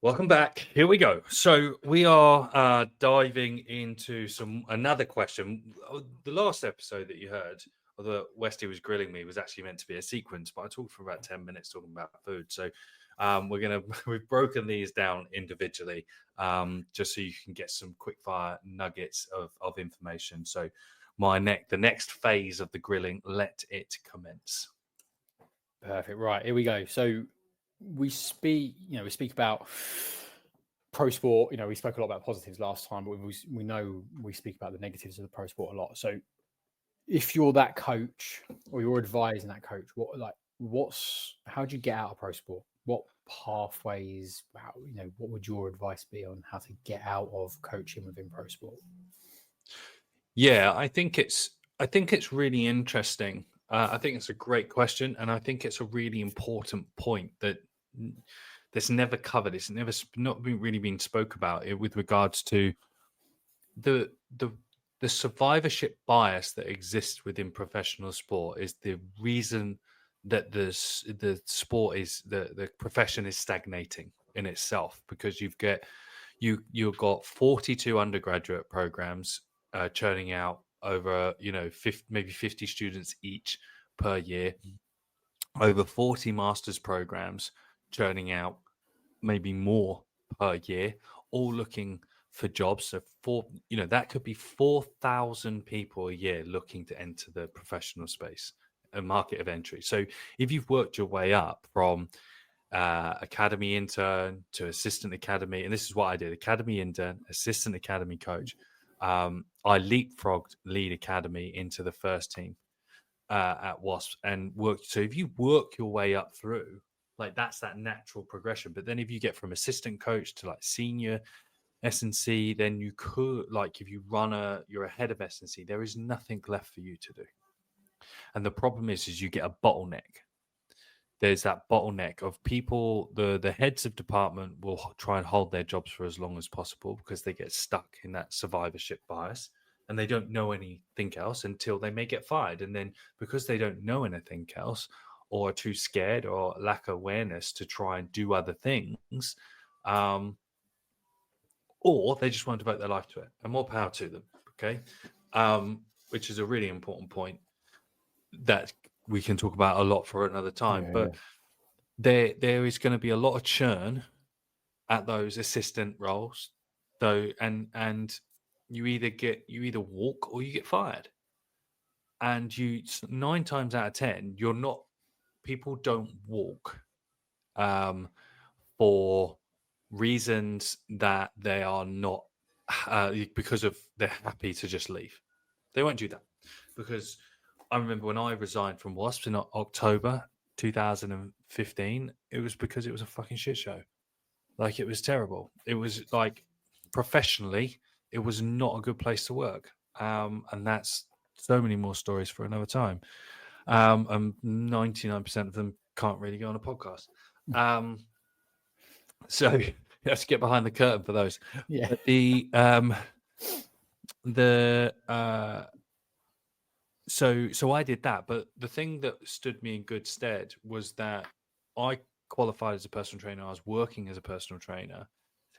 Welcome back. Here we go. So we are diving into another question. The last episode that you heard, although Westy was grilling me, was actually meant to be a sequence, but I talked for about 10 minutes talking about food. So we've broken these down individually, just so you can get some quick fire nuggets of information. So the next phase of the grilling, let it commence. Perfect. Right, here we go. So we speak about pro sport. We spoke a lot about positives last time, but we know we speak about the negatives of the pro sport a lot. So if you're that coach or you're advising that coach, how do you get out of pro sport? What pathways, what would your advice be on how to get out of coaching within pro sport? Yeah, I think it's really interesting. I think it's a great question, and I think it's a really important point that's never covered. It's not really been spoke about it with regards to the survivorship bias that exists within professional sport is the reason that the sport is the profession is stagnating in itself, because you've got 42 undergraduate programs churning out over 50, maybe 50 students each per year, over 40 master's programs churning out maybe more per year, all looking for jobs. So that could be 4,000 people a year looking to enter the professional space, a market of entry. So if you've worked your way up from academy intern to assistant academy, and this is what I did: academy intern, assistant academy coach. I leapfrogged lead academy into the first team at Wasps and worked. So if you work your way up through, like, that's that natural progression. But then if you get from assistant coach to like senior S&C, then you could, like, if you're ahead of S&C, there is nothing left for you to do. And the problem is you get a bottleneck. There's that bottleneck of people, the heads of department will try and hold their jobs for as long as possible because they get stuck in that survivorship bias and they don't know anything else until they may get fired. And then because they don't know anything else, or are too scared or lack awareness to try and do other things, or they just want to devote their life to it, and more power to them. Okay. Which is a really important point that we can talk about a lot for another time. But there is going to be a lot of churn at those assistant roles, though, and you either walk or you get fired. And 9 times out of 10, people don't walk for reasons that they are not because of they're happy to just leave. They won't do that, because I remember when I resigned from Wasps in October 2015, it was because it was a fucking shit show. Like, it was terrible. It was like, professionally, it was not a good place to work. And that's so many more stories for another time. And 99% of them can't really go on a podcast. So let's get behind the curtain for those. Yeah. But so I did that, but the thing that stood me in good stead was that I qualified as a personal trainer. I was working as a personal trainer,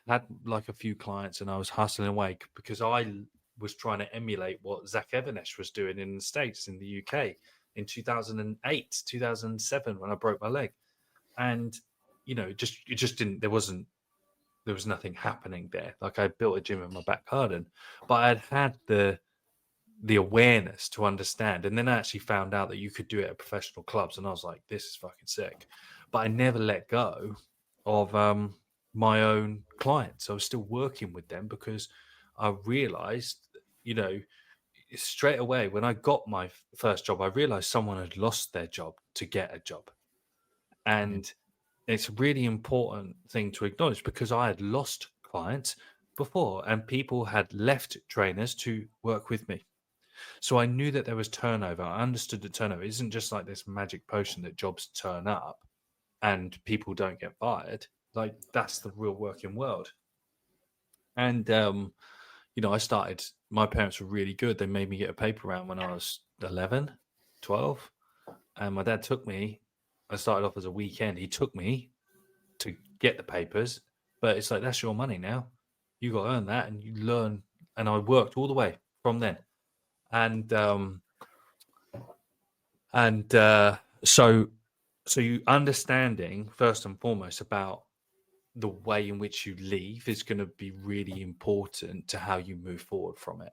had like a few clients, and I was hustling away because I was trying to emulate what Zach Evernesh was doing in the States, in the UK, in 2008, 2007, when I broke my leg. And it just didn't. There was nothing happening there. Like, I built a gym in my back garden, but I'd had the awareness to understand. And then I actually found out that you could do it at professional clubs, and I was like, this is fucking sick. But I never let go of my own clients. I was still working with them because I realized, straight away when I got my first job, I realized someone had lost their job to get a job. And it's a really important thing to acknowledge, because I had lost clients before and people had left trainers to work with me. So I knew that there was turnover. I understood that turnover isn't just like this magic potion that jobs turn up and people don't get fired. Like, that's the real working world. And, I started, my parents were really good. They made me get a paper round when I was 11, 12. And my dad took me, I started off as a weekend. He took me to get the papers but it's like, that's your money now. You got to earn that, and you learn. And I worked all the way from then, and so you understanding first and foremost about the way in which you leave is going to be really important to how you move forward from it.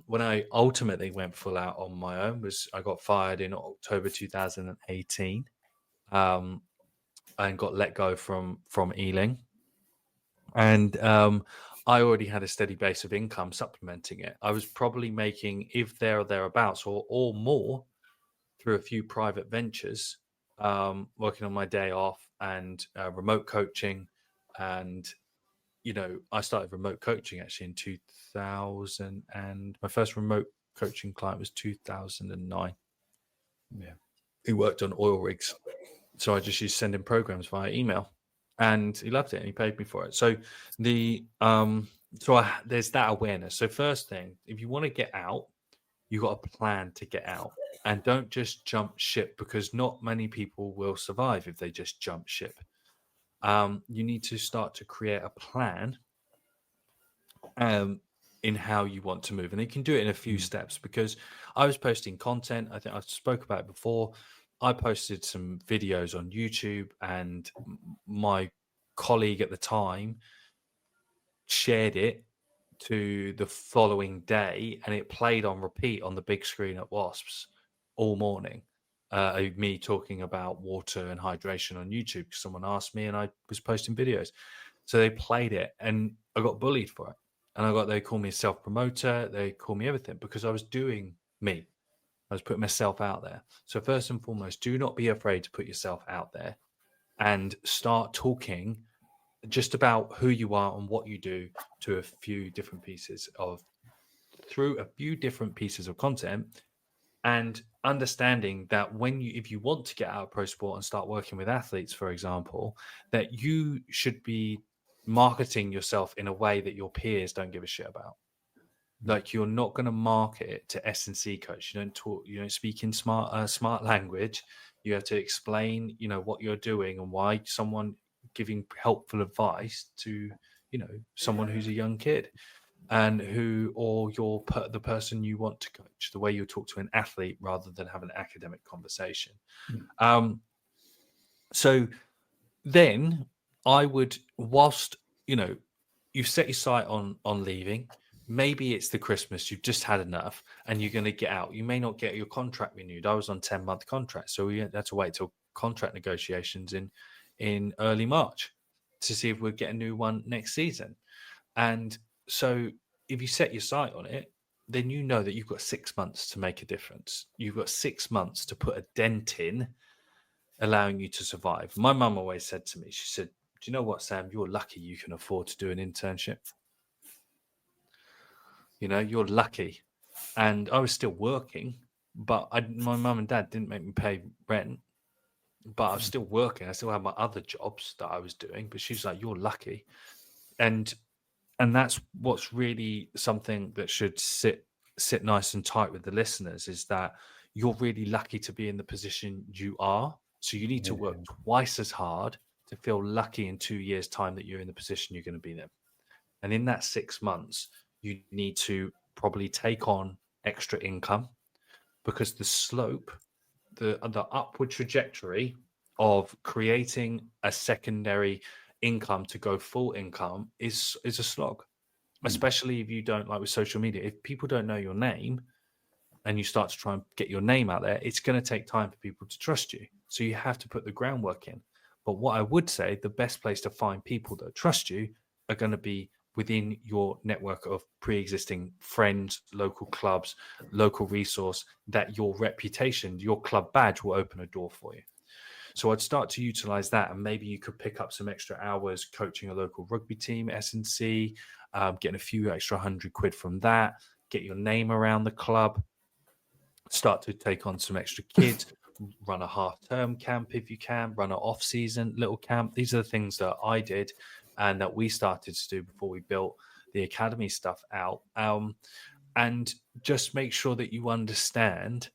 When I ultimately went full out on my own, was I got fired in October 2018, and got let go from Ealing, and I already had a steady base of income supplementing it. I was probably making, if there or thereabouts, or more, through a few private ventures, working on my day off, and remote coaching. And I started remote coaching actually in 2000, and my first remote coaching client was 2009. Yeah. He worked on oil rigs, so I just used sending programs via email, and he loved it and he paid me for it. So there's that awareness. So first thing, if you want to get out, you got a plan to get out, and don't just jump ship, because not many people will survive if they just jump ship. You need to start to create a plan in how you want to move, and you can do it in a few steps. Because I was posting content, I think I spoke about it before. I posted some videos on YouTube, and my colleague at the time shared it to the following day, and it played on repeat on the big screen at Wasps all morning. Me talking about water and hydration on YouTube because someone asked me, and I was posting videos. So they played it, and I got bullied for it. And they call me a self promoter. They call me everything because I was doing me. I was putting myself out there. So first and foremost, do not be afraid to put yourself out there, and start talking just about who you are and what you do to through a few different pieces of content, and understanding that if you want to get out of pro sport and start working with athletes, for example, that you should be marketing yourself in a way that your peers don't give a shit about. Like, you're not going to market it to S&C coach. You don't speak in smart language. You have to explain, what you're doing and why someone giving helpful advice to, someone who's a young kid, and the person you want to coach, the way you talk to an athlete rather than have an academic conversation. So then I would, whilst, you've set your sight on leaving, maybe it's the Christmas, you've just had enough and you're going to get out. You may not get your contract renewed. I was on 10-month contract, so we had to wait till contract negotiations in early March to see if we'd get a new one next season. And so if you set your sight on it, then you know that you've got 6 months to make a difference. You've got 6 months to put a dent in, allowing you to survive. My mum always said to me, she said, do you know what, Sam? You're lucky you can afford to do an internship. You're lucky. And I was still working, but my mum and dad didn't make me pay rent, but I was still working. I still had my other jobs that I was doing, but she's like, you're lucky. And that's what's really something that should sit nice and tight with the listeners, is that you're really lucky to be in the position you are. So you need to work twice as hard to feel lucky in 2 years' time that you're in the position you're going to be in. And in that 6 months, you need to probably take on extra income, because the slope, the upward trajectory of creating a secondary income to go full income is a slog, especially if you don't, like with social media, if people don't know your name and you start to try and get your name out there, it's going to take time for people to trust you. So you have to put the groundwork in. But what I would say, the best place to find people that trust you are going to be within your network of pre-existing friends, local clubs, local resource, that your reputation, your club badge will open a door for you. So I'd start to utilize that, and maybe you could pick up some extra hours coaching a local rugby team, S&C, getting a few extra £100 from that, get your name around the club, start to take on some extra kids, run a half-term camp if you can, run an off-season little camp. These are the things that I did and that we started to do before we built the academy stuff out. And just make sure that you understand.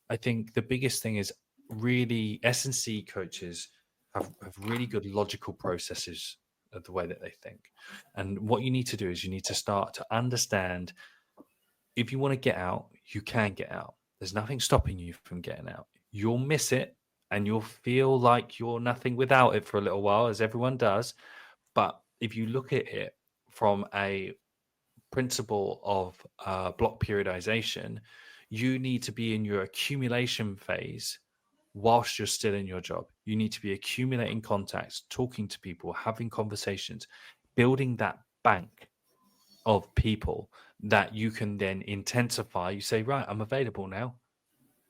I think the biggest thing is, really, S&C coaches have really good logical processes of the way that they think. And what you need to do is you need to start to understand, if you want to get out, you can get out. There's nothing stopping you from getting out. You'll miss it and you'll feel like you're nothing without it for a little while, as everyone does. But if you look at it from a principle of block periodization, you need to be in your accumulation phase whilst you're still in your job. You need to be accumulating contacts, talking to people, having conversations, building that bank of people that you can then intensify. You say, right, I'm available now.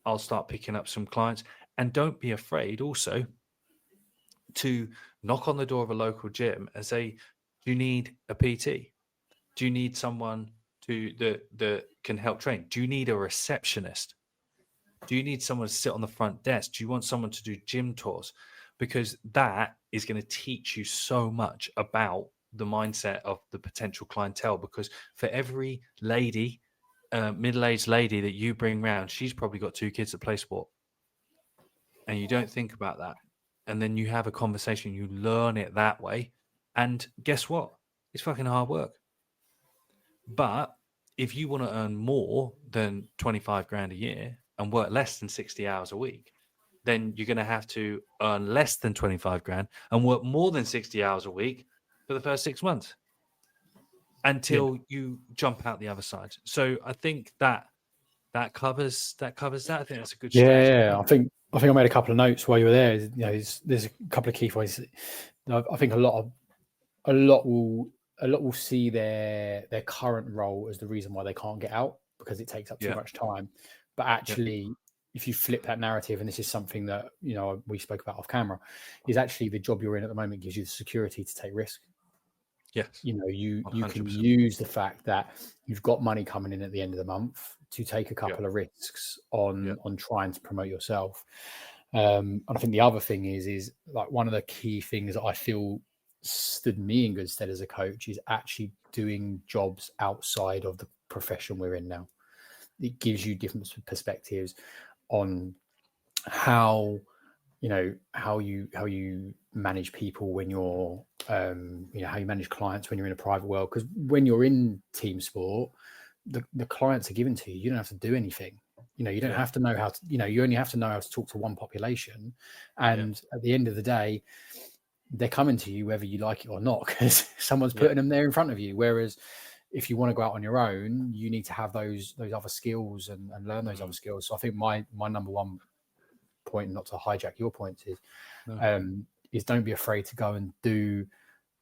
I'll start picking up some clients. And don't be afraid also to knock on the door of a local gym and say, do you need a PT? Do you need someone that can help train? Do you need a receptionist? Do you need someone to sit on the front desk? Do you want someone to do gym tours? Because that is going to teach you so much about the mindset of the potential clientele. Because for every lady, middle-aged lady that you bring round, she's probably got 2 kids that play sport. And you don't think about that. And then you have a conversation, you learn it that way. And guess what? It's fucking hard work. But if you want to earn more than 25 grand a year and work less than 60 hours a week, then you're going to have to earn less than 25 grand and work more than 60 hours a week for the first 6 months until you jump out the other side. So I think that covers that. I think that's a good strategy. Yeah. I think I made a couple of notes while you were there. There's a couple of key points. I think a lot will see their current role as the reason why they can't get out, because it takes up too much time. But actually, if you flip that narrative, and this is something that we spoke about off camera, is actually the job you're in at the moment gives you the security to take risk. Yes. You can use the fact that you've got money coming in at the end of the month to take a couple of risks on trying to promote yourself. And I think the other thing is like one of the key things that I feel stood me in good stead as a coach is actually doing jobs outside of the profession we're in now. It gives you different perspectives on how you manage people when you're how you manage clients when you're in a private world. Because when you're in team sport, the clients are given to you. You don't have to do anything. You don't have to know how to, you only have to know how to talk to one population. And at the end of the day, they're coming to you whether you like it or not, because someone's putting them there in front of you. Whereas if you want to go out on your own, you need to have those other skills and learn those other skills. So I think my number one point, not to hijack your points, is don't be afraid to go and do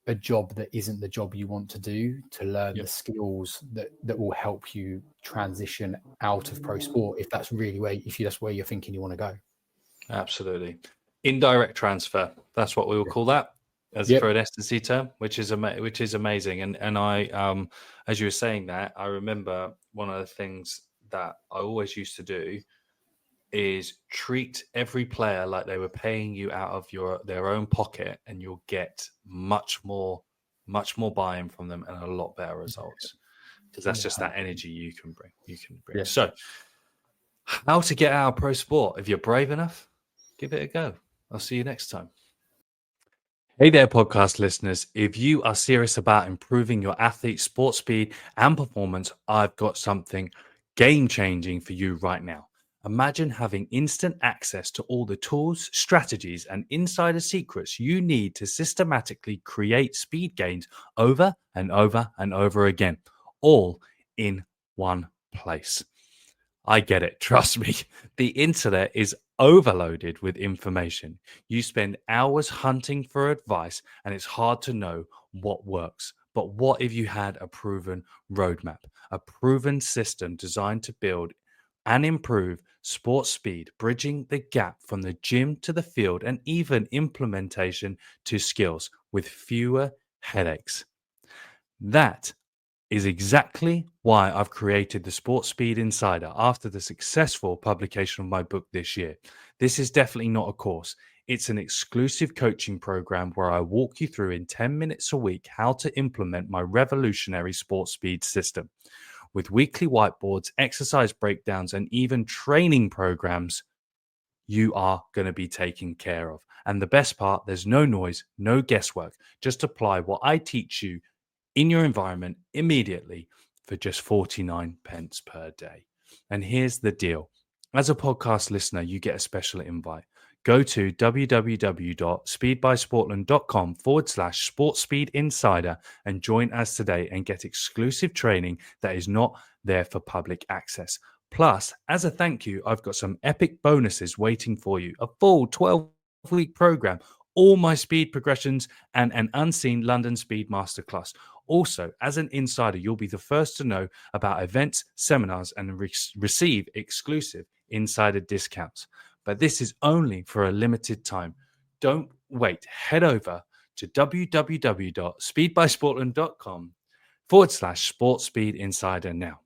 a job that isn't the job you want to do, to learn the skills that will help you transition out of pro sport, if that's where you're thinking you want to go. Absolutely. Indirect transfer, that's what we will call that, as for an S&C term, which is amazing. And I as you were saying that, I remember one of the things that I always used to do is treat every player like they were paying you out of their own pocket, and you'll get much more buy-in from them and a lot better results, because that's just that energy you can bring. So how to get out of pro sport? If you're brave enough, give it a go. I'll see you next time. Hey there, podcast listeners. If you are serious about improving your athlete's sport speed and performance, I've got something game-changing for you right now. Imagine having instant access to all the tools, strategies, and insider secrets you need to systematically create speed gains over and over and over again, all in one place. I get it. Trust me. The internet is overloaded with information. You spend hours hunting for advice, and it's hard to know what works. But what if you had a proven roadmap, a proven system designed to build and improve sport speed, bridging the gap from the gym to the field, and even implementation to skills with fewer headaches? That is exactly why I've created the Sport Speed Insider after the successful publication of my book this year. This is definitely not a course. It's an exclusive coaching program where I walk you through in 10 minutes a week how to implement my revolutionary sport speed system. With weekly whiteboards, exercise breakdowns, and even training programs, you are going to be taken care of. And the best part, there's no noise, no guesswork. Just apply what I teach you in your environment immediately for just 49 pence per day. And here's the deal. As a podcast listener, you get a special invite. Go to www.speedbysportland.com/sportspeed insider and join us today and get exclusive training that is not there for public access. Plus, as a thank you, I've got some epic bonuses waiting for you. A full 12-week program, all my speed progressions, and an unseen London Speed Masterclass. Also, as an insider, you'll be the first to know about events, seminars, and receive exclusive insider discounts. But this is only for a limited time. Don't wait. Head over to www.speedbysportland.com/sportspeed insider now.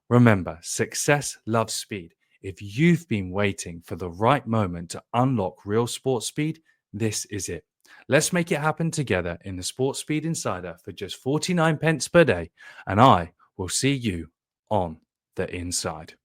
Remember, success loves speed. If you've been waiting for the right moment to unlock real sports speed, this is it. Let's make it happen together in the Sports Speed Insider for just 49 pence per day, and I will see you on the inside.